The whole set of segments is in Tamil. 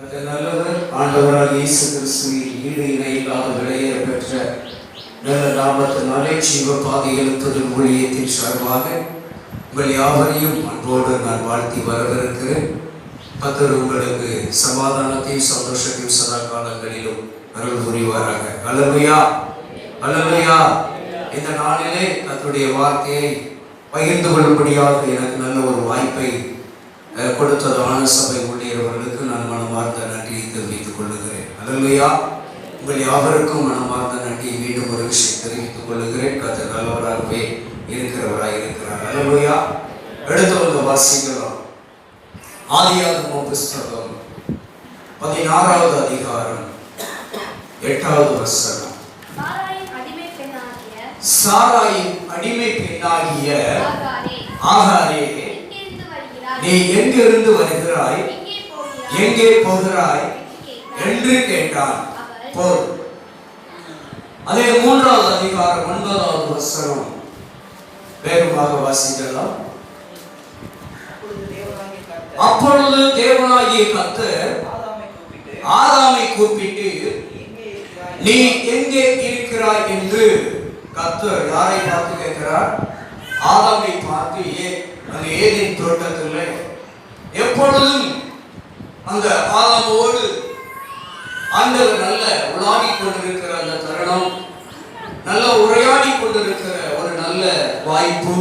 அந்த நல்லவர் ஆண்டவராக இயேசு கிறிஸ்துவின் ஈடு இணை இல்லாத விலையேற பெற்ற நல்ல நாமத்தினாலே ஜீவ பாதையில் புது ஊழியத்தின் சார்பாக உங்கள் யாவரையும் அன்போடு நான் வாழ்த்தி வரவிருக்கிறேன். கர்த்தர் உங்களுக்கு சமாதானத்தையும் சந்தோஷத்தையும் சதா காலங்களிலும் அருள் புரிவாராக. அல்லேலூயா, அல்லேலூயா. இந்த நாளிலே கர்த்தருடைய வார்த்தையை பகிர்ந்து கொள்ளும்படியாக எனக்கு நல்ல ஒரு வாய்ப்பை கொடுத்ததான சபை ஊழியர்களுக்கு நான் மனமார்ந்த நன்றியை தெரிவித்துக் கொள்ளுகிறேன். அல்லேலூயா. உங்கள் யாவருக்கும் மனமார்ந்த நன்றியை மீண்டும் ஒரு விஷயம் தெரிவித்துக் கொள்ளுகிறேன். கர்த்தர் நல்லவராகவே இருக்கிறவராக இருக்கிறார். அல்லேலூயா. எடுத்து வந்து வாசிக்கலாம். ஆதியாகமம் புஸ்தகம் 16வது அதிகாரம் 8வது வசனம். சாராயின் அடிமை பெண்ணாகிய ஆகாரே, நீ எங்கிருந்து வருகிறாய், எங்கே போகிறாய் என்று கேட்டான். போர். அதே 3வது அதிகாரம் 9வது வசனம் வேகமாக வாசிக்கலாம். அப்பொழுது தேவனாகிய கர்த்தர் ஆதாமை கூப்பிட்டு, நீ எங்கே இருக்கிறாய் என்று கர்த்தர் யாரை பார்த்து கேட்கிறார்? ஆதாமை பார்த்து. அந்த ஏதேன் தோட்டத்தில் எப்பொழுதும் அந்த ஆதாமோடு ஆண்டவர் நல்ல உலாவி கொண்டிருக்கிற அந்த தருணம், நல்ல உரையாடி கொண்டிருக்கிற ஒரு நல்ல வாய்ப்பு,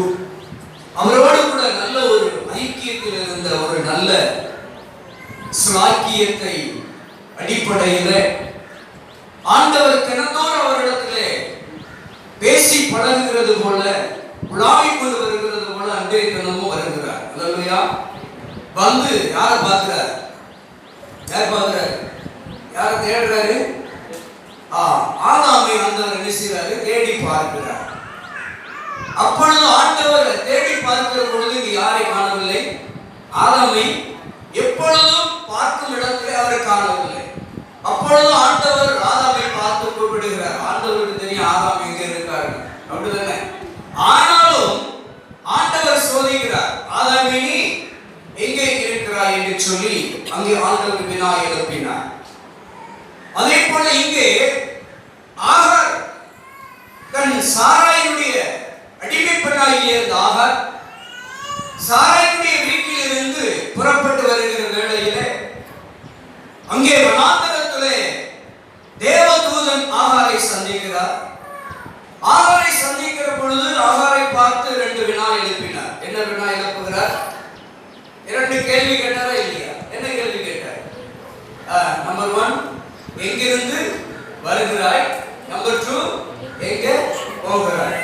அவரோடு கூட நல்ல ஒரு ஐக்கியத்தில் இருந்த ஒரு நல்ல ஸ்லாக்கியத்தை அடிப்படையில் ஆண்டவர் தினந்தோறும் அவரிடத்திலே பேசி பழகுகிறது போல, உலாவி கொண்டு வருகிறது போல அன்றைய தினமும் வருகிறார். அல்லேலூயா. வந்து யாரை பார்க்கிறார்? யார் பார்க்கிறார்? யாரை தேடுறாரு? ஆதாமை ஆண்டவர் என்ன செய்றாரு? தேடி பார்க்கிறார். அப்பொழுது ஆண்டவர் தேடி பார்க்கிற பொழுது இங்கு யாரை காணவில்லை? ஆதாமை எப்பொழுதும் பார்க்கும் இடத்திலே அவரை காணவில்லை. அப்பொழுது ஆண்டவர் ஆதாமை பார்த்து கூப்பிடுகிறார். ஆண்டவருக்கு தெரியும் ஆதாம் எங்க இருக்காரு, அப்படிதானே? ஆனாலும் ஆண்டவர் சோதிக்கிறார். ஆதாமே, நீ எங்கே இருக்கிறாய் என்று சொல்லி அங்கே ஆண்டவர் வினா எழுப்பினார். அதே போல இங்கே ஆகார் தன் சாராயினுடைய அடிமை பெண்ணாகிய ஆகார் சாராயினுடைய வீட்டில் இருந்து புறப்பட்டு வருகிற வேளையிலே அங்கே வனாந்தரத்திலே தேவதூதன் ஆகாரை சந்திக்கிறார். ஆகாரை சந்திக்கிற பொழுது ஆகாரை பார்த்து 2 வினா எழுப்பினார். என்ன வினா எழுப்புகிறார்? 2 கேள்வி கேட்டாரா இல்லையா? என்ன கேள்வி கேட்டார்? நம்பர் 1, எங்கிருந்து வருகிறாய்? நம்பர் 2, எங்கே போகிறாய்?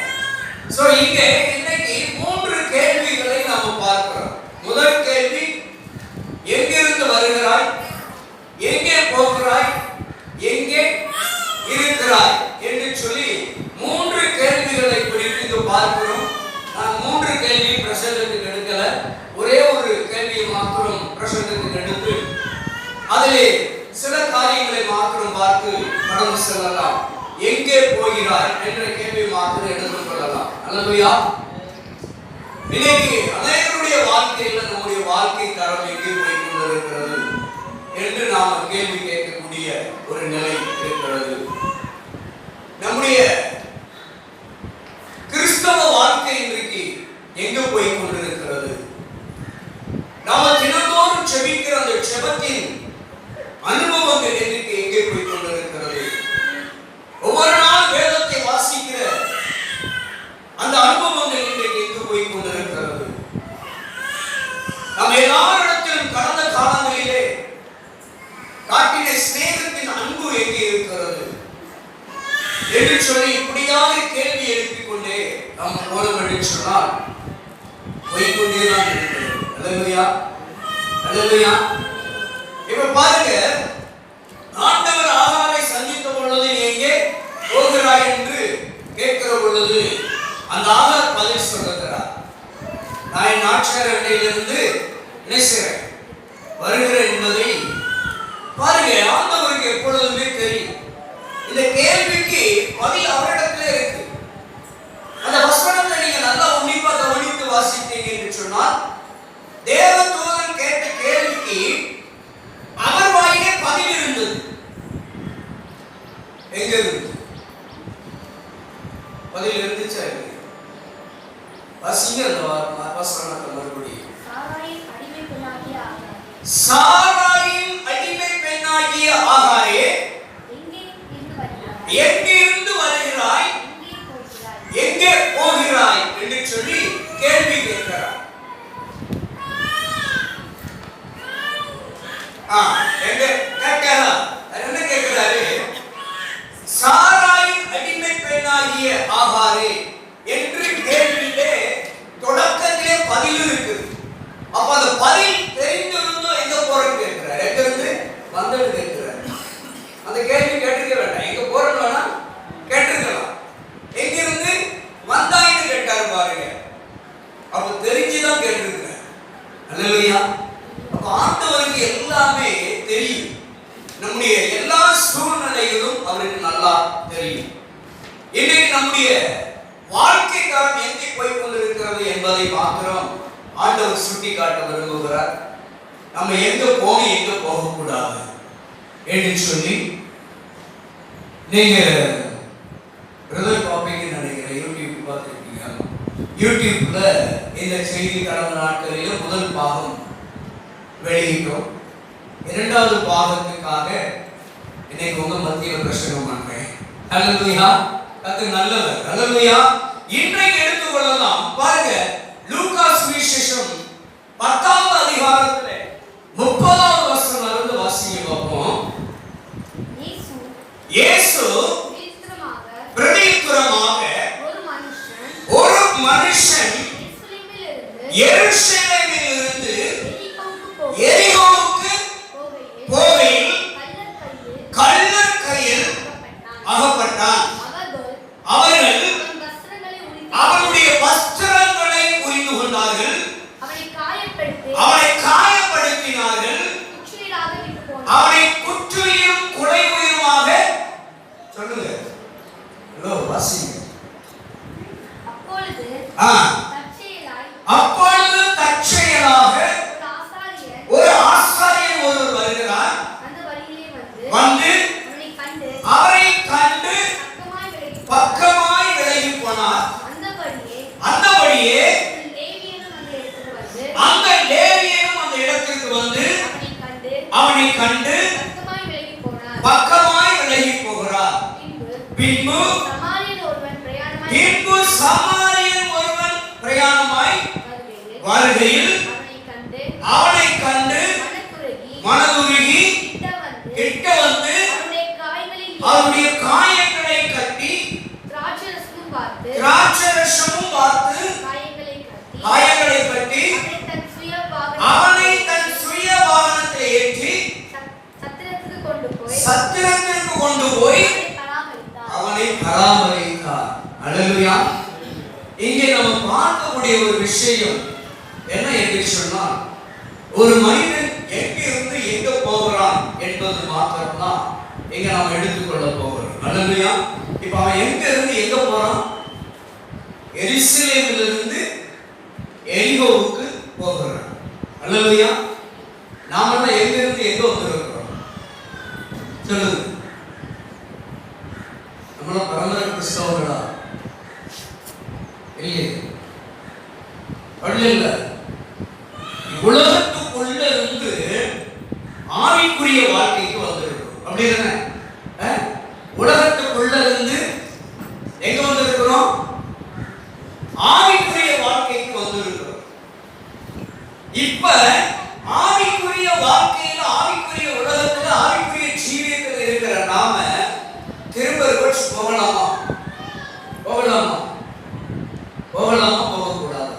சோ இங்கே இன்னைக்கு 3 கேள்விகளை நாம பார்க்கிறோம். முதல் கேள்வி, எங்கிருந்து வருகிறாய், எங்கே போகிறாய், எங்கே இருக்கிறாய் என்று சொல்லி 3 கேள்விகளை குறித்து இங்கு பார்க்கிறோம். நான் 3 கேள்வி பிரசங்கத்துக்கு எடுக்கல, ஒரே ஒரு கேள்வியை மாத்திரம் பிரசங்கத்துக்கு எடுத்து அதிலே சில காரியங்களை மாத்திரம் பார்த்து கடந்து செல்லலாம். எங்கே போகிறாய் என்ற கேள்வி மாத்திரம் எடுத்துக் கொள்ளலாம். அல்லேலூயா. இன்னைக்கு அநேகருடைய வாழ்க்கையில் நம்முடைய வாழ்க்கை தரம் எங்கே போய் கொண்டிருக்கிறது என்று நாம் கேள்வி கேட்கக்கூடிய ஒரு நிலை இருக்கிறது. நம்முடைய கிறிஸ்தவ வாழ்க்கை இன்றைக்கு எங்கு போய் கொண்டிருக்கிறது? நாம தினந்தோறும் செபிக்கிற அந்த செபத்தின் அனுபவங்கள் இன்றைக்கு எங்கே போய் கொண்டிருக்கிறது? ஒவ்வொரு நாள் வேதத்தை வாசிக்கிற அந்த அனுபவங்கள் இன்றைக்கு எங்கு போய் கொண்டிருக்கிறது? நம்ம எல்லாரிடத்திலும் கடந்த காலங்களிலே காட்டின சிநேகத்தின் அன்பு எங்கே இருக்கிறது என்று சொல்லி இப்படியாக கேள்வி எழுப்பிக் கொண்டே நாம் போனோம் என்று சொன்னால் போய்கொண்டேதான் இருக்கிறது. அல்லேலூயா, அல்லேலூயா. இப்ப பாருங்க, ஆண்டவர் ஆகாரை சந்தித்த பொழுது நீ எங்கே போகிறாய் என்று கேட்கிற பொழுது அந்த ஆகார் பதில் சொல்லுகிறார். நான் என் நாட்சரண்டையிலிருந்து நினைக்கிறேன் வருகிறேன் என்பதை பாருங்க. ஆண்டவருக்கு எப்பொழுதுமே தெரியும். இந்த கேள்விக்கு பதில் அவரிடத்திலே இருக்கு. அந்த வசனத்தை நீங்க நல்லா உன்னிப்பா கவனித்து வாசித்தீங்க என்று சொன்னால் தேவதூதன் கேட்ட கேள்விக்கு அவர் வாயிலே சாராயின் அடிமை பெண்ணாகிய ஆகாரே, எங்கிருந்து வருகிறாய், எங்கே போகிறாய் என்று சொல்லி கேள்வி கேட்கிறார். எங்க கேட்கிறா? என்ன கேட்கிறாரு? சாராயின் அடிமை பெண்ணாகிய ஆகாரே என்று கேள்வியிலே தொடக்கத்திலே பதில் இருக்கு. அப்ப அந்த பதில் தெரிந்திருந்தும் எங்க போறன்னு கேட்கிறார். எங்கிருந்து வந்தது கேட்கிறார். அந்த கேள்வி கேட்டிருக்க வேண்டாம். எங்க போறன்னு வேணா கேட்டிருக்கலாம். எங்கிருந்து வந்தாயின்னு கேட்டாரு பாருங்க. அப்ப தெரிஞ்சுதான் கேட்டிருக்கிறார். அல்லேலூயா. அப்ப ஆண்டவருக்கு எல்லாமே தெரியும். நம்முடைய எல்லா சூழ்நிலைகளும் அவருக்கு நல்லா தெரியும். இன்னைக்கு நம்முடைய வாழ்க்கை காலம் எங்கே போய் கொண்டிருக்கிறது என்பதை மாத்திரம் ஆண்டவர் சுட்டி காட்ட விரும்புகிறார். நம்ம எங்க போகணும், எங்க போகக்கூடாது என்று சொல்லி நீங்க பிரதர் பாப்பீங்கன்னு நினைக்கிறேன். யூடியூப் பார்த்துருக்கீங்க. யூடியூப்ல இந்த செய்தி கடந்த நாட்களில் முதல் பாகம் வெளியிட்டோம். இரண்டாவது பாகத்துக்காக இன்னைக்கு உங்க மத்தியில் பிரசங்கம் பண்றேன். அல்லேலூயா. அது நல்லவர். அல்லேலூயா. இன்றைக்கு எடுத்துக்கொள்ளலாம். பாருங்க, லூக்கா சுவிசேஷம் 10வது அதிகாரத்திலே 30வது வசனம் இருந்து வாசிங்க பார்ப்போம். இயேசு பிரதியுத்தரமாக ஒரு மனுஷன் எருசலேமிலிருந்து எரிகோவுக்கு போகையில் கள்ளர் கையில் அகப்பட்டான். அவர்கள் அவனுடைய வஸ்திரங்களை உரிந்து கொண்டார்கள், அவனை காயப்படுத்தினார்கள், அவனை குற்றுயிரும் குலை உயிருமாக சொல்லுங்க. ஹலோ வாசிங்க. அப்பொழுது தற்செயலாக ஒரு ஆசாரியன் ஒருவர் வருகிறார். வந்து அவரை கண்டு பக்கமாய் விலகி போனார். அந்தபடியே அந்த லேவியனும் அந்த இடத்திற்கு வந்து அவனை கண்டு பக்கமாய் விலகி போகிறார். பின்பு சமாரியன் ஒருவன் பிரயாணமாய் வருகையில் அவனை கண்டு மனதுருகி கிட்ட வந்து அவருடைய காயங்களை கட்டி திராட்சரசமும் பார்த்து காயங்களை கட்டி அவனை தன் சுய வாகனத்தை ஏற்றி சத்திரத்திற்கு கொண்டு போய் அவனை பராமரித்தார். அல்லேலூயா. இங்கே நம்ம பார்க்கக்கூடிய ஒரு விஷயம் என்ன என்று சொன்னால், ஒரு மனிதன் எங்கிருந்து எங்க போகிறான் என்பது மாத்திரம்தான் இங்க நாம் எடுத்துக்கொள்ள போகிறோம். அல்லேலூயா. இப்ப அவன் எங்க இருந்து எங்க போறான்? எருசலேமிலிருந்து எரிகோவுக்கு போகிறான். அல்லேலூயா. நாம எல்லாம் எங்க இருந்து எங்க வந்திருக்கிறோம் சொல்லுங்க. நம்மள பரம்பரை கிறிஸ்தவர்களா? இல்லையே. இல்ல. உலகத்துக்குள்ள இருந்து ஆவிக்குரிய வாழ்க்கைக்கு வந்திருக்கிறோம். அப்படி தானே? உலகத்துக்குள்ள இருந்து எங்க வந்திருக்கிறோம்? ஆவிக்குரிய வாழ்க்கைக்கு வந்திருக்கிறோம். இப்ப ஆவிக்குரிய வாழ்க்கையில, ஆவிக்குரிய உலகத்துல, ஆவிக்குரிய ஜீவியத்தில் இருக்கிற நாம திரும்ப ரிவர்ஸ் போகலாமா? போகலாமா? போகலாமா? போகக்கூடாது?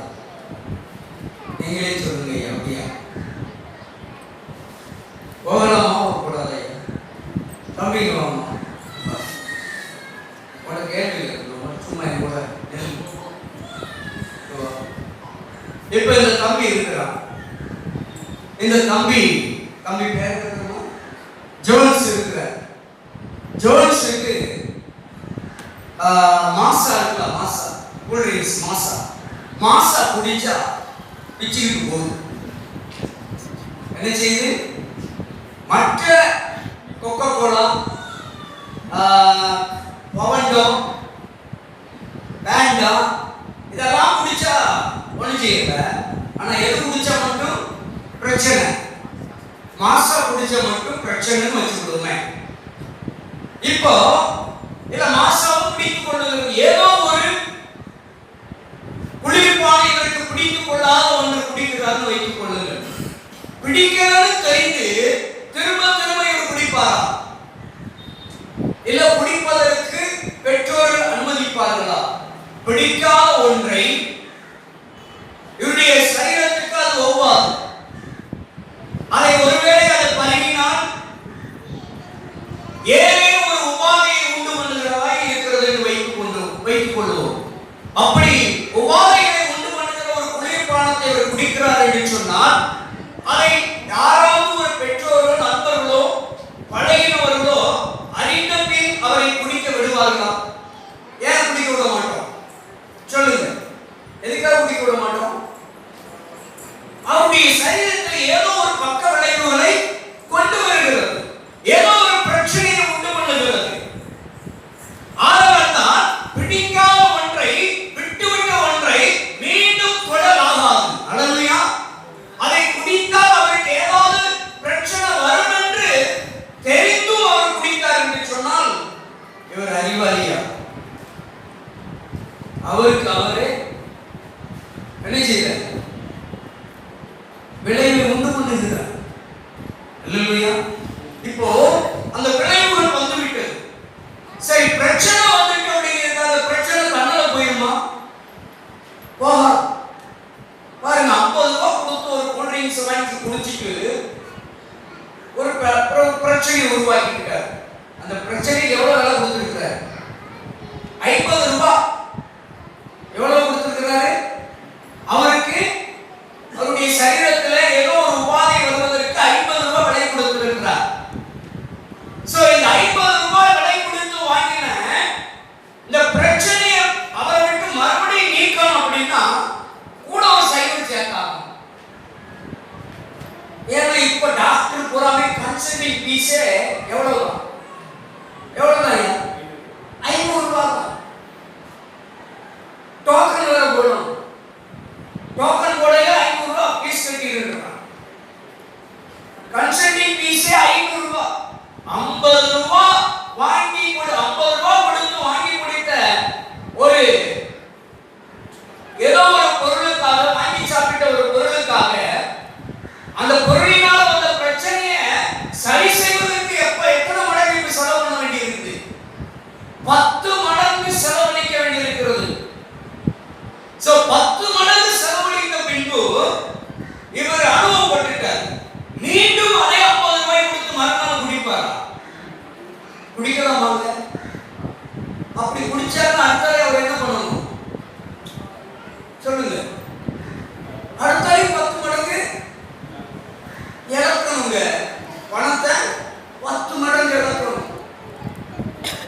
நீங்களே சொல்லுங்க. அப்படியா? போகலாமா? போகக்கூடாது? தம்பிங்க வாமா. உனக்கு கேள்வி சும்மா என் கூட. இப்ப இந்த தம்பி இருக்கிறான். இந்த தம்பி பேர் ஜோன்ஸ் இருக்கிற. ஜோன்ஸுக்கு மாசா இருக்கலாம். மாசா கூல் ட்ரிங்க்ஸ் மாசா குடிச்சா பிச்சுக்கிட்டு போகுது. என்ன செய்யுது? மற்ற கொக்கோ கோலா, பவண்டோ, பேண்டா இதெல்லாம் குடிச்சா ஒன்றும் செய்யல. ஆனா எது குடிச்சா மட்டும் பிரச்சனை. மாசா குடிச்ச மட்டும் பிரச்சனைன்னு வச்சுக்கிடுமே. இப்போ இல்ல மாசாவும் பிடித்துக் கொள்ளுகிறது, ஏதோ ஒரு குளிர்பானைகளுக்கு பிடித்துக் கொள்ளாத ஒன்று குடிக்கிறான்னு வைத்துக் கொள்ளுங்கள். பிடிக்கிறது தெரிந்து திரும்ப திரும்ப இவர் குடிப்பாரா? இல்ல குடிப்பதற்கு பெற்றோர்கள் அனுமதிப்பார்களா? பிடிக்காத ஒன்றை இவருடைய சரீரத்துக்கு அது ஒவ்வாது. அதை ஒருவேளை அது பழகினால் ஏதேனும் ஒரு உபாதையை உண்டு பண்ணுகிறதாய் இருக்கிறது என்று வைத்துக் கொள்வோம். அப்படி உபாதைகளை உண்டு பண்ணுகிற ஒரு குளிர்பானத்தை அவர் குடிக்கிறார் என்று சொன்னால் அதை யாராவது ஒரு பெற்றோரோ நண்பர்களோ பழகினவர்களோ அறிந்த பின் அவரை குடிக்க விடுவார்களா? ஏன் குடிக்க விட மாட்டோம்? சொல்லுங்க, எதுக்காக குடிக்க விட மாட்டோம்? அவருடைய சரீரத்தில் ஏதோ ஒரு பக்க விளைவுகளை கொண்டு வருகிறது, ஏதோ ஒரு பிரச்சனையை உண்டு பண்ணுகிறது. ஆதலால்தான் பிடிக்காத ஒன்றை, விட்டுவிட்ட ஒன்றை மீண்டும் தொடராகாது. அல்லேலூயா. அதை குடித்தால் அவருக்கு ஏதாவது பிரச்சனை வரும் என்று தெரிந்தும் அவர் குடித்தார் என்று சொன்னால் இவர் அறிவாளியா? அவருக்கு அவரே என்ன செய்தார்? விளைவை உண்டு பண்ணுகிறார். அல்லேலூயா. இப்போ அந்த விளைவுகள் வந்துவிட்டது. சரி, பிரச்சனை வந்துட்டு அப்படிங்கிறது, அந்த பிரச்சனை தன்னால போயிருமா? போகா. பாருங்க, 50 ரூபாய் கொடுத்து ஒரு கூல் ட்ரிங்க்ஸ் வாங்கி குடிச்சிட்டு ஒரு பிரச்சனையை உருவாக்கிட்டார். அந்த பிரச்சனைக்கு எவ்வளவு விலை கொடுத்திருக்கிறார்? 50 ரூபாய். எவ்வளவு கொடுத்திருக்கிறாரு? அவருக்கு அவருடைய சரீரத்தில் ஏதோ ஒரு உபாதை வருவதற்கு 50 ரூபாய் விலை கொடுத்திருக்கிறார். சோ இந்த 50 ரூபாய் விலை கொடுத்து வாங்கின இந்த பிரச்சனையை அவரை விட்டு மறுபடியும் நீக்கணும் அப்படின்னா கூட ஒரு சைக்கிள் சேர்த்தாங்க. ஏன்னா இப்ப டாக்டர் பூராமே கன்சல்டிங் ஃபீஸே எவ்வளவுதான்? 500 ரூபாய் தான். டோக்கன் வேற போடணும். டோக்கன் போடையில 500 ரூபாய் ஃபீஸ் கட்டி இருக்கிறான். கன்சல்டிங் ஃபீஸே 500 ரூபாய். 50 ரூபாய் வாங்கி 50 ரூபாய் கொடுத்து வாங்கி குடித்த ஒரு ஏதோ ஒரு பொருளுக்காக, வாங்கி சாப்பிட்ட ஒரு பொருளுக்காக, அந்த பொருளினால் வந்த பிரச்சனையை சரி செய்வதற்கு எத்தனை மடங்கு செலவு பண்ண வேண்டியிருக்குது? 10 மடங்கு செலவழிக்க வேண்டியிருக்கிறது. சோ 10 மடங்கு செலவழித்த பின்பு இவர் அனுபவப்பட்டுட்டார். மீண்டும் அதே 50 ரூபாய் கொடுத்து மறுநாள் குடிப்பாரா? குடிக்கலாமாங்க? அப்படி குடிச்சாருன்னா அடுத்தாலே அவர் என்ன பண்ணணும்? சொல்லுங்க. அடுத்தாலே 10 மடங்கு இழக்கணுங்க. பணத்தை 10 மடங்கு இழக்கணும்.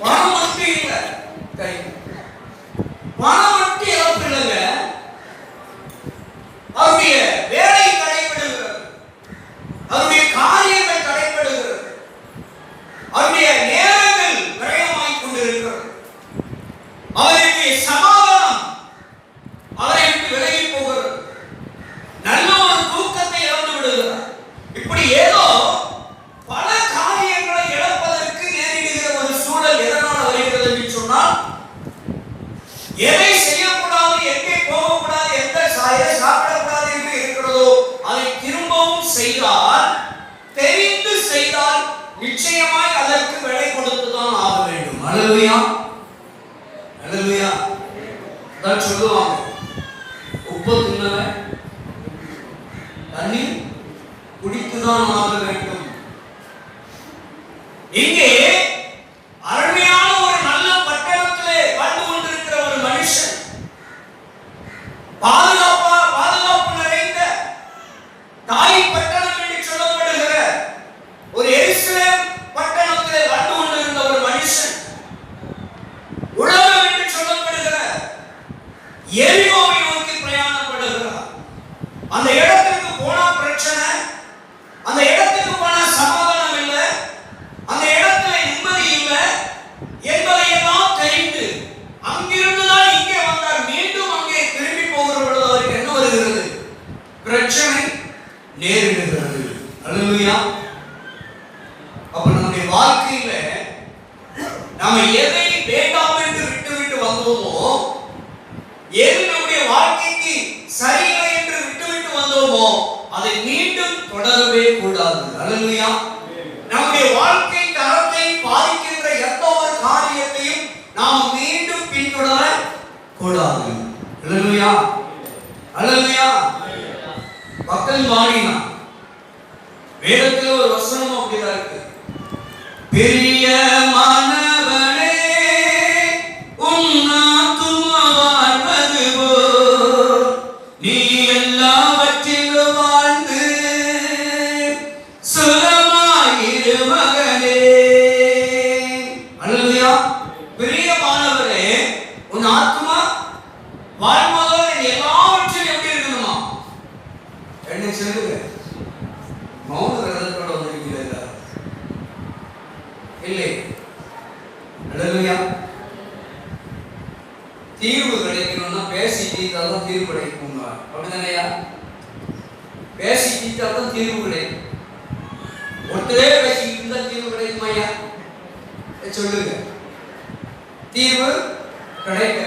பணம் மட்டும் இல்லை, பணம் மட்டும் இழப்பு இல்லைங்க. அவருடைய வேலை தடைபடுகிறது, அவருடைய காரியங்கள் தடைபடுகிறது, அவருடைய நேரங்கள் விரயமாய் கொண்டிருக்கிறது, அவருக்கு சமாதானம் அவரை விட்டு விலகி போகிறது, நல்ல ஒரு தூக்கத்தை இழந்து விடுகிறார். இப்படி ஏதோ பல காரியங்களை இழப்பதற்கு நேரிடுகிற ஒரு சூழல் எதனால் வருகிறது என்று சொன்னால், எதை செய்யக்கூடாது, எங்கே போகக்கூடாது, எதை சாப்பிடக்கூடாது என்று இருக்கிறதோ அதை திரும்பவும் செய்தால், தெரிந்து செய்தால் நிச்சயமாய் அதற்கு விலை கொடுத்துதான் ஆக வேண்டும். அல்லேலூயா. அல்லேலூயா. தான் சொல்லுவாங்க, உப்பு தின்னவன் தண்ணி குடித்துதான் ஆக வேண்டும். இங்கே அருமையான ஒரு நல்ல பட்டணத்திலே வாழ்ந்து கொண்டிருக்கிற ஒரு மனுஷன், பாதுகாப்பு நிறைந்த தாய் பட்டணம் என்று சொல்லப்படுகிற ஒரு எருசலேம் பட்டணத்திலே வாழ்ந்து கொண்டிருந்த ஒரு மனுஷன், உலகம் என்று சொல்லப்படுகிற எரிகோவை நோக்கி பிரயாணப்படுகிறார். அந்த இடத்திற்கு போனா பிரச்சனை, அந்த இடத்துல அல்லேலூயா. அப்ப நம்முடைய வாழ்க்கையில நாம எதை வேண்டாம் என்று விட்டு வந்தோமோ, எது நம்முடைய வாழ்க்கைக்கு சரியில்லை என்று விட்டு வந்தோமோ, அதை மீண்டும் தொடரவே கூடாது. அல்லேலூயா. நம்முடைய வாழ்க்கை தரத்தை பாதிக்கின்ற எந்த ஒரு காரியத்தையும் நாம் மீண்டும் பின்தொடர கூடாது. அல்லேலூயா. அல்லேலூயா. பக்தன் பாடினா வேதத்தில் ஒரு வசனம் அப்படிதான் இருக்கு. பெரிய மாணவனே வாழ்வது நீ எல்லாவற்றிலும் வாழ்ந்து சுகமாயிரு மகனே. அல்லேலூயா. பெரிய மாணவரே, உன் ஆத்மா வாழ்வதோ எல்லாவற்றிலும் எப்படி இருக்கணுமா? என்ன சொல்லுங்க, மௌன விரதத்தோட வந்திருக்கீங்க இல்லை? அல்லேலூயா. தீர்வு கிடைக்கணும்னா பேசி தீர்த்தாதான் தீர்வு கிடைக்கும். அப்படிதானையா? பேசி தீர்த்தாதான் தீர்வு கிடைக்கும். ஒருத்தரே பேசிக்கிட்டு இருந்தா தீர்வு கிடைக்குமா ஐயா? சொல்லுங்க. தீர்வு கிடைக்க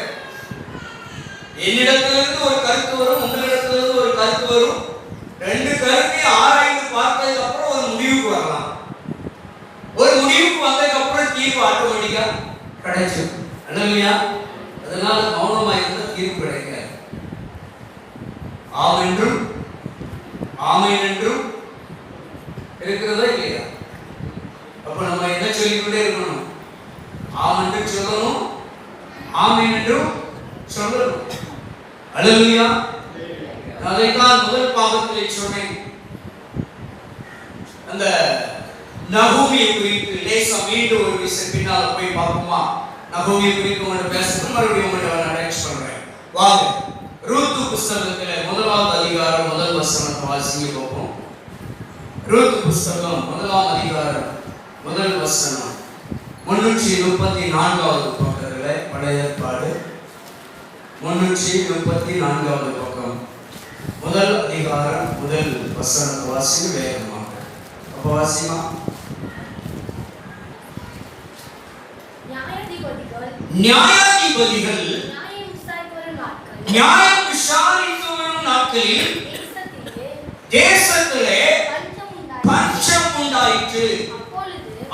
என்னிடத்திலிருந்து ஒரு கருத்து வரும், உங்களிடத்திலிருந்து ஒரு கருத்து வரும். ரெண்டு கருத்தையும் ஆராய்ந்து பார்த்ததுக்கு அப்புறம் ஒரு முடிவுக்கு வரலாம். ஒரு முடிவுக்கு வந்ததுக்கு அப்புறம் தீர்வு ஆட்டோமேட்டிக்கா கிடைச்சிடும். அல்லேலூயா. அதனால மௌனமாக இருந்தால் தீர்வு கிடைக்காது. ஆம் என்றும் ஆமென் என்றும் இருக்கிறதா இல்லையா? அப்ப நம்ம என்ன சொல்லிக்கொண்டே இருக்கணும்? ஆம் என்று சொல்லணும், ஆமென் என்றும் சொல்லணும். அல்லேலூயா. அதைத்தான் முதல் பாகத்திலே சொன்னேன். அந்த நகோமியை குறித்து லேசா மீண்டும் ஒரு விஷயம் பின்னால போய் பார்ப்போமா? நகோமியை குறித்து உங்களோட பேசுறது மறுபடியும் உங்களோட நான் டெக்ஸ்ட் பண்றேன். வாங்க, ரூத்து புஸ்தகத்துல 1ஆம் அதிகாரம் 1 வசனத்தை வாசிங்க பார்ப்போம். ரூத்து புஸ்தகம் 1ஆம் அதிகாரம் 1 வசனம் 334வது பக்கத்துல, பழைய ஏற்பாடு 334வது பக்கம், 1 அதிகாரம் 1 வசனத்தை வாசிங்க வேகமாக. அப்ப வாசிமா. நியாயாதிபதிகள் நியாயம் விசாரித்து வரும் நாட்களில் தேசத்திலே பஞ்சம் உண்டாயிற்று.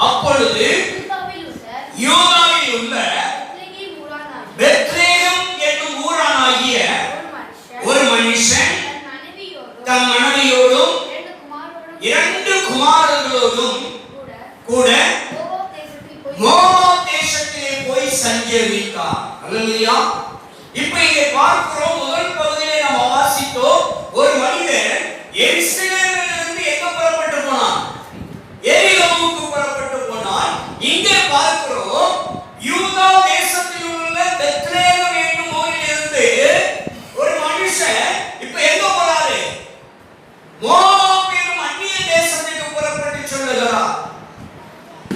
அப்பொழுது யூதாவில் உள்ள பெத்லேhem என்னும் ஊரானாகிய ஒரு மனுஷன் தன் மனைவியோடும் 2 குமாரர்களோடும் கூட மோவாப் தேசத்திலே போய் சஞ்சரித்தார். அல்லேலூயா. இப்ப இங்கே பார்க்கிறோம், முதல் பகுதியிலே நாம் வாசித்தோம், ஒரு மனிதன் எருசலேமிலிருந்து எங்க புறப்பட்டு போனான்? எரிகோவுக்கு புறப்பட்டு போனான். இங்கே பார்க்கிறோம், யூதா தேசத்தில் உள்ள பெத்லேhem என்னும் ஊரிலிருந்து ஒரு மனுஷன் இப்ப எங்க போறாரு? மோவாப் என்னும் அந்நிய தேசத்துக்கு புறப்பட்டு சொல்லுகிறார்.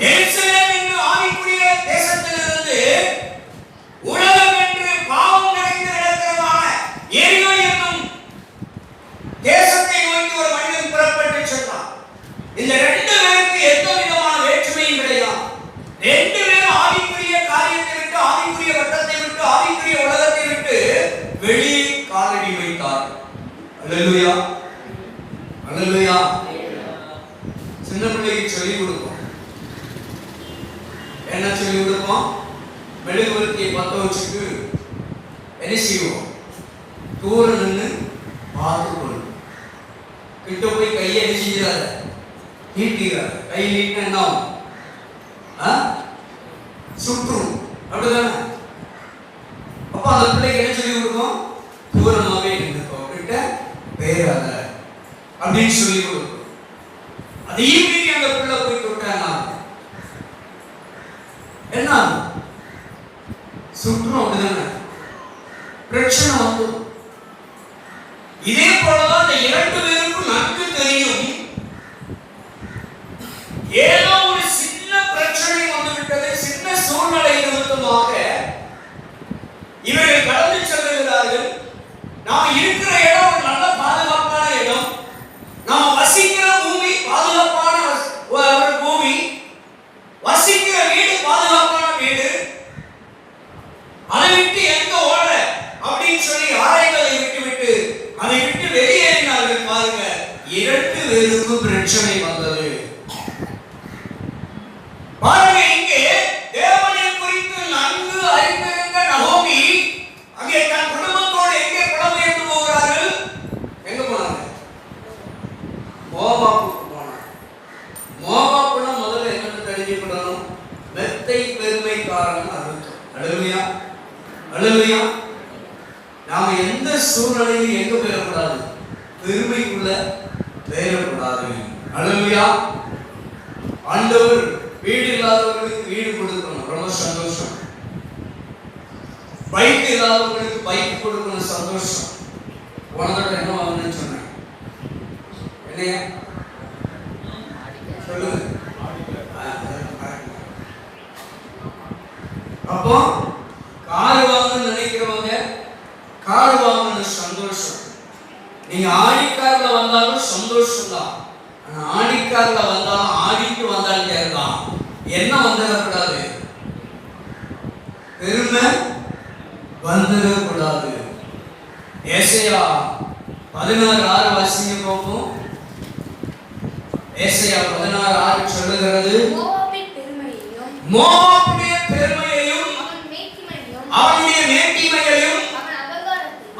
எருசலேம் என்னும் ஆவிக்குரிய தேசத்திலிருந்து உலகம் என்று பாவம் நிறைந்த இடத்திலான எரிகோ என்னும் தேசத்தை நோக்கி ஒரு மனிதன் புறப்பட்டு சென்றான். இந்த 2 பேருக்கு எந்த விதமான வேற்றுமையும் கிடையாது. 2 பேரும் ஆவிக்குரிய காரியத்தை விட்டு, ஆவிக்குரிய வட்டத்தை விட்டு, ஆவிக்குரிய உலகத்தை விட்டு வெளியே காலடி வைத்தார். அல்லேலூயா. அல்லேலூயா. சின்ன பிள்ளைக்கு சொல்லிக் கொடுப்போம். என்ன சொல்லி கொடுப்போம்? மெழுகுவர்த்தியை பத்த வச்சுட்டு என்ன செய்வோம்? தூர நின்று பார்த்துக்கொள்ளும். கிட்ட போய் கையை என்ன செஞ்சிடாத, நீட்டிடாத. கை நீட்டினா என்ன ஆகும்? சுற்றும். அப்படிதானே? அப்ப அந்த பிள்ளைக்கு என்ன சொல்லி கொடுப்போம்? தூரமாவே நின்றுக்கோ, கிட்ட பேராத அப்படின்னு சொல்லி கொடுப்போம். அதையும் மீறி அந்த பிள்ளை போய் தொட்டானா என்ன சுற்றும். அப்படிதானே? பிரச்சனை வந்து இதே போலதான் இந்த 2 பேருக்கும் நன்கு தெரியும், ஏதோ ஒரு சின்ன பிரச்சனை வந்துவிட்டது. சின்ன சூழ்நிலை நிமித்தமாக இவர்கள் கடந்து செல்கிறார்கள். நாம் இருக்கிற இடம் ஒரு நல்ல பாதுகாப்பான இடம், நாம் வசிக்கிற பூமி பாதுகாப்பான தெரிஞ்சுக்கணும், மெத்தை பெருமைக்காரன் அர்த்தம். அல்லேலூயா, அல்லேலூயா. நாம எந்த சூழ்நிலையில் எங்க பெறக்கூடாது? பெருமைக்குள்ள பெறக்கூடாது. அல்லேலூயா. ஆண்டவர் வீடு இல்லாதவர்களுக்கு வீடு கொடுக்கணும், ரொம்ப சந்தோஷம். பைக் இல்லாதவர்களுக்கு பைக் கொடுக்கணும், சந்தோஷம். போனதோட என்ன வாங்கணும்னு சொன்னேன், என்னையா சொல்லுங்க. அப்போ கார் வாங்கணும்னு நினைக்கிறவங்க கார் வாங்கணும், சந்தோஷம். நீங்க ஆடிக்கார்ல வந்தாலும் சந்தோஷம் தான். ஆனா ஆடிக்கார்ல வந்தாலும் ஆடிக்கு வந்தாலும் கேட்கலாம், என்ன வந்துடக்கூடாது? பெருமை வந்துடக்கூடாது. ஏசாயா 16:6 வாசிங்க பார்ப்போம். ஏசாயா 16:6 சொல்லுகிறது, மோவாபின் பெருமையையும் அவனுடைய மேட்டிமையையும்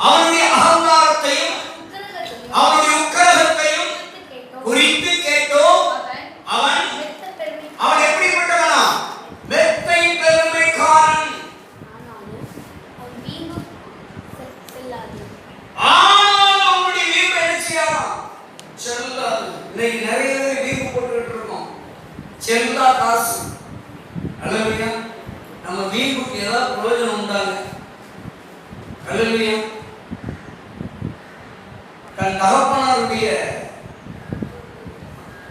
அவனுடைய அகங்காரத்தையும் அவனுடைய உக்கிரகத்தையும் குறித்து கேட்டோம். அவன் எப்படிப்பட்டவனா? மெத்தை பெருமைக்காரன். அவனுடைய வீம்பு என்ன செய்யலாம்? செல்லாது. இன்னைக்கு நிறைய பேர் வீம்பு போட்டுக்கிட்டு இருக்கோம், செல்லா காசு. அல்லேலூயா. நம்ம வீம்புக்கு ஏதாவது பிரயோஜனம் உண்டாங்க? அல்லேலூயா. தன் தகப்பனாருடைய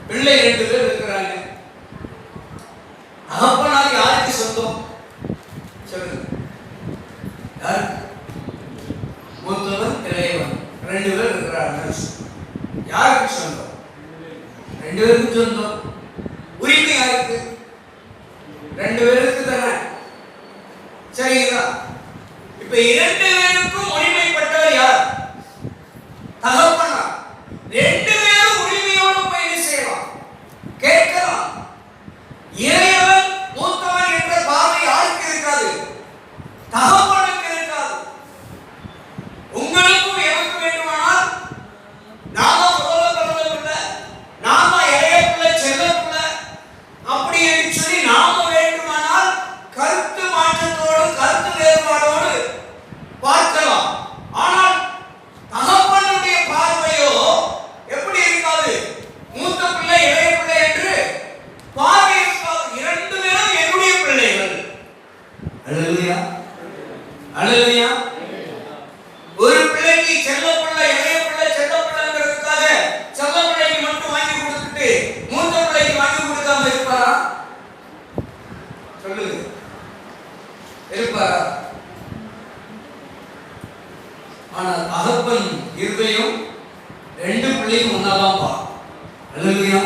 பிள்ளை 2 பேர் இருக்கிறாங்க. தகப்பனார் யாருக்கு சொந்தம் சொல்லுங்க? யார்? மூத்தவன், இளையவன், 2 பேர் இருக்கிறாங்க. யாருக்கு சொந்தம்? 2 பேருக்கு சொந்தம். உரிமை யாருக்கு? 2 பேருக்கு தானே. சரிங்களா? இப்ப 2 பேருக்கும் உரிமைப்பட்டவர் யார்? தகப்பனார். 2 பேரும் உரிமையோடு போய் என்ன செய்யலாம்? கேட்கலாம். இளையவன் மூத்தவன் என்ற பார்வை யாருக்கு இருக்காது? தகப்பனுக்கு இருக்காது. உங்களுக்கும் எனக்கு வேண்டுமானால் நாம பிள்ளை, நாம இளைய பிள்ளை, செல்ல பிள்ளை அப்படி என்று சொல்லி நாம வேண்டுமானால் கருத்து மாற்றத்தோடு கருத்து வேறுபாடோடு பார்க்கலாம். ஆனால் தகப்பனுடைய பார்வையோ எப்படி இருக்காது? மூத்த பிள்ளை இளைய பிள்ளை என்று பார்வை இருக்காது. 2 பேரும் என்னுடைய பிள்ளைகள். அல்லேலூயா, அல்லேலூயா. ஒரு பிள்ளைக்கு செல்ல பிள்ளை, இளைய பிள்ளை, செல்ல பிள்ளைங்கிறதுக்காக செல்ல பிள்ளைக்கு மட்டும் வாங்கி கொடுத்துட்டு மூத்த பிள்ளைக்கு வாங்கி கொடுக்காம இருப்பாரா? சொல்லுங்க, இருப்பாரா? ஆனால் தகப்பன் இருதயம் 2 பிள்ளையும் ஒன்னாதான் பா. அல்லேலூயா,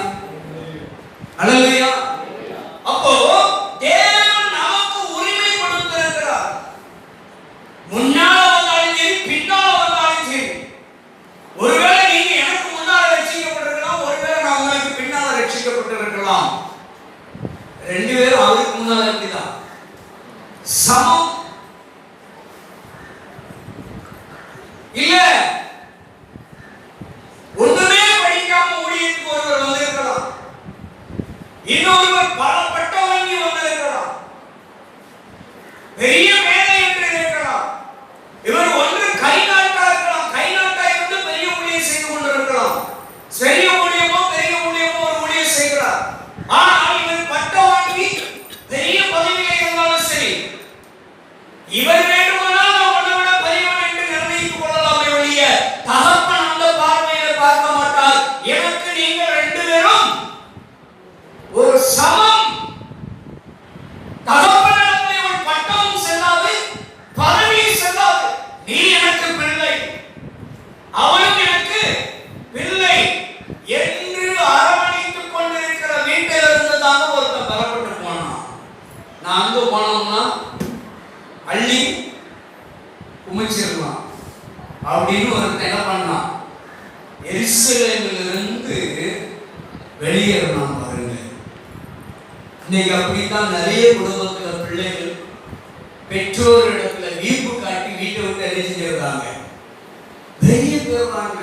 அல்லேலூயா. அப்போ தேவன் நமக்கு உரிமை கொடுத்திருக்கிறார். முன்னால வந்தாலும் சரி, பின்னால வந்தாலும் சரி. ஒருவேளை நீங்க எனக்கு முன்னால ரட்சிக்கப்பட்டிருக்கலாம், ஒருவேளை நான் உங்களுக்கு பின்னால ரட்சிக்கப்பட்டிருக்கலாம். 2 பேரும் அவருக்கு முன்னால எப்படிதான் சமம் இல்ல. ஒண்ணுமே படிக்காம ஊழியத்துக்கு ஒருவர் வந்திருக்கலாம், இன்னொருவர் பல பட்ட வாங்கி வந்திருக்கலாம், பெரிய மேலை என்று இருக்கலாம். இவர் ஒன்று கை நாட்டா இருக்கலாம், கை நாட்டா இருந்து பெரிய ஊழியம் செய்து கொண்டிருக்கலாம். சிறிய ஊழியமோ பெரிய ஊழியமோ ஒரு ஊழியம் செய்கிறார். ஆனால் இவர் பட்ட வாங்கி பெரிய பதவியில இருந்தாலும் சரி, இவர் வேண்டுமானால் அவனை விட பெரியவன் என்று நிர்ணயித்துக் கொள்ளலாமே ஒழிய தகப்பன் அந்த பார்வையில பார்க்க மாட்டார். எனக்கு நீங்க 2 பேரும் ஒரு சமம். தகப்பனிடத்தில் ஒரு பட்டமும் செல்லாது, பதவியும் செல்லாது. நீ எனக்கு பிள்ளை, அவனும் எனக்கு பிள்ளை என்று அரவணைத்துக் கொண்டிருக்கிற வீட்டில் இருந்ததாக ஒருத்தன் பெறப்பட்டு போனான். நான் அங்க போனோம்னா அள்ளி குமிச்சிருக்கலாம் அப்படின்னு ஒருத்தன் என்ன பண்ணான், எருசலேமிலிருந்து வெளியேறணும். பாருங்க, இன்னைக்கு அப்படித்தான் நிறைய குடும்பத்துல பிள்ளைகள் பெற்றோரிடத்துல வீம்பு காட்டி வீட்டை விட்டு என்ன செஞ்சிருக்காங்க, வெளியே போயிடுறாங்க.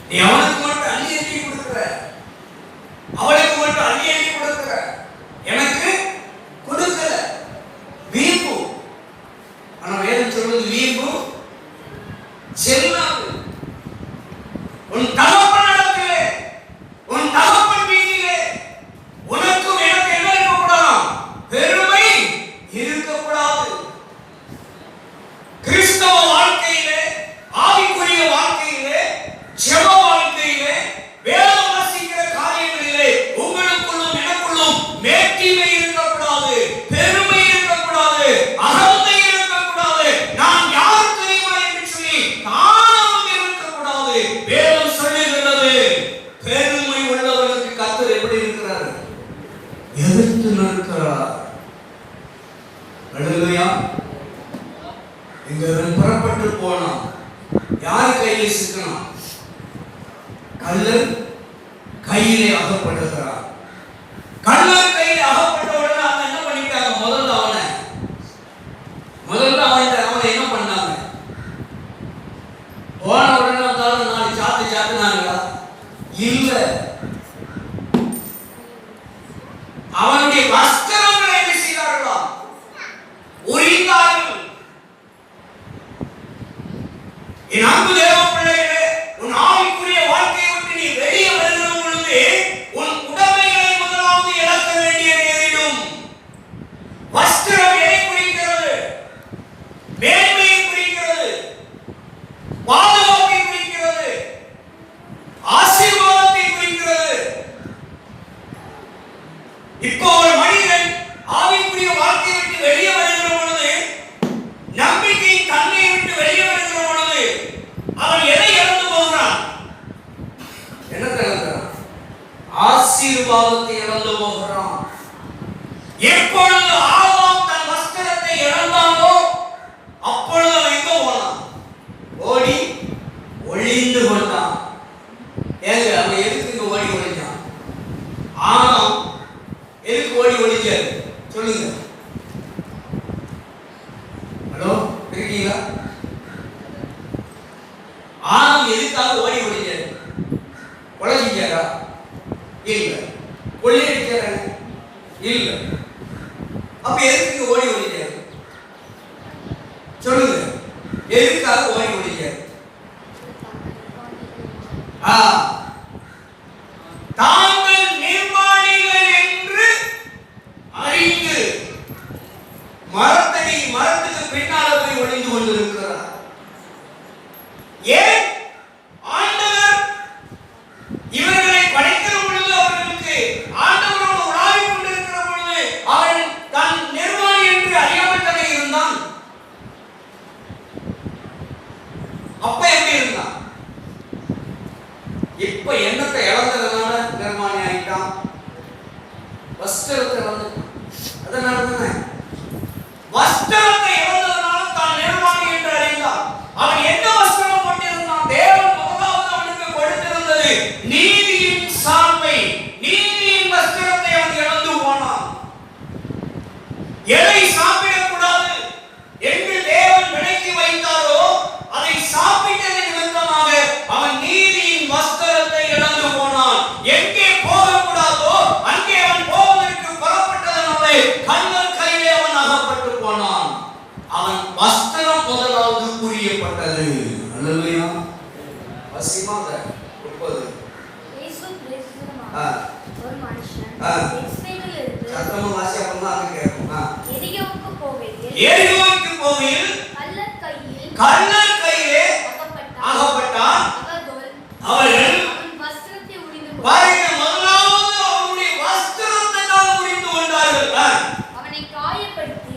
நீ அவனுக்கு மட்டும் அள்ளி அள்ளி கொடுக்குற, அவளுக்கு மட்டும் அள்ளி அள்ளி கொடுக்குற, எதிர்த்து நிற்கிறார். அல்லேலூயா. இங்க புறப்பட்டு போனான். யார் கையில் சிக்கணும்? கள்ளர் கையிலே அகப்படுகிறார். கள்ளர் கையில் அகப்பட்ட உடனே அவங்க என்ன பண்ணிட்டாங்க? முதல்ல அவனை என்ன பண்ணாங்க? போன உடனே வந்தாலும் 4 சாத்துனாங்களா? இல்ல. அவனுடைய வஸ்திரங்களை என்ன செய்தார்களா? உரிந்தார்கள். என் அன்பு தேவ பிள்ளைகளே, உன் ஆவிக்குரிய வாழ்க்கையை விட்டு நீ வெளியே வருகிற பொழுது உன் உடைமைகளை முதலாவது இழக்க வேண்டிய நேரிடும். வஸ்திரம் எதை குறிக்கிறது? மேன்மையை குறிக்கிறது, பாதுகாப்பை குறிக்கிறது, ஆசீர்வாதத்தை குறிக்கிறது. இப்போ ஒரு மனிதன் ஆவிக்குரிய வாழ்க்கையை விட்டு வெளியே வருகிற பொழுது, நம்பிக்கையின் தன்மையை விட்டு வெளியே வருகிற பொழுது அவன் எதை இழந்து போகிறான்? என்னத்தை இழக்கிறான்? ஆசீர்வாதத்தை இழந்து போகிறான். எப்பொழுது ஆதாம் தன் வஸ்திரத்தை இழந்தானோ அப்பொழுது அவன் எங்க போனான்? ஓடி ஒளிந்து கொண்டான். ஏங்க அவன் எதுக்கு இங்க ஓடி ஒளிஞ்சான்? ஆதாம் எதுக்கு ஓடி ஒளிஞ்சாரு? சொல்லுங்க. ஹலோ, இருக்கீங்களா? ஆதாம் எதுக்காக ஓடி ஒளிஞ்சாரு? கொலை செஞ்சாரா? இல்ல. கொள்ளையடிச்சாரா? இல்ல. அப்ப எதுக்கு ஓடி ஒளிஞ்சாரு? சொல்லுங்க. எதுக்காக ஓடி ஒளிஞ்சாரு? தாங்கள் நிர்வாணிகள் என்று அறிந்து மரத்துக்கு பின்னால போய் ஒளிந்து கொண்டிருக்கிறார். ஏன்? ஆண்டவர் இவர்களை படைக்கிற பொழுது, அவர்களுக்கு ஆண்டவரோடு உலாவிக் கொண்டிருக்கிற பொழுது அவன் தன் நிர்வாணி என்று அறியாமல் தானே இருந்தான். அப்ப எப்படி இருந்தான்? இப்ப எண்ணத்தை இழந்ததுனால நிர்மாணி ஆயிட்டான். வஸ்திரத்தை இழந்துட்டான். அதனால தானே வஸ்திரத்தை இழந்ததுனால தான் நிர்மாணி என்று அறிந்தான். அவன் என்ன வஸ்திரம் கொண்டிருந்தான்? தேவன் முதலாவது அவனுக்கு கொடுத்திருந்தது நீதியின் சால்வை, நீதியின் வஸ்திரத்தை அவன் இழந்து போனான். எதை சாப்பிடக்கூடாது என்று தேவன் விலக்கி வைத்தாரோ அதை சாப்பிட்டதன் நிமித்தமாக அவன் நீதியின் வஸ்திரத்தை இழந்து போனான். எங்கே போகக்கூடாதோ அங்கே அவன் போவதற்கு புறப்பட்டதனாலே கள்ளர் கையிலே அவன் அகப்பட்டு போனான். அவன் வஸ்திரம் முதலாவது புரியப்பட்டது. அல்லேலூயா. வசிமாக 30. இயேசு கிறிஸ்துவான ஒரு மனுஷன் எஸ்ரேலில் இருந்து சத்தமா வாசி, அப்பதான் அங்க கேட்கும். எரிகோவுக்கு போகையில் கள்ளர் கையிலே அகப்பட்டான். அவர்கள் அவன் வஸ்திரத்தை உரிந்து கொண்டார்கள். முதலாவது அவனுடைய வஸ்திரத்தை தான் உரிந்து கொண்டார்கள். அவனை காயப்படுத்தி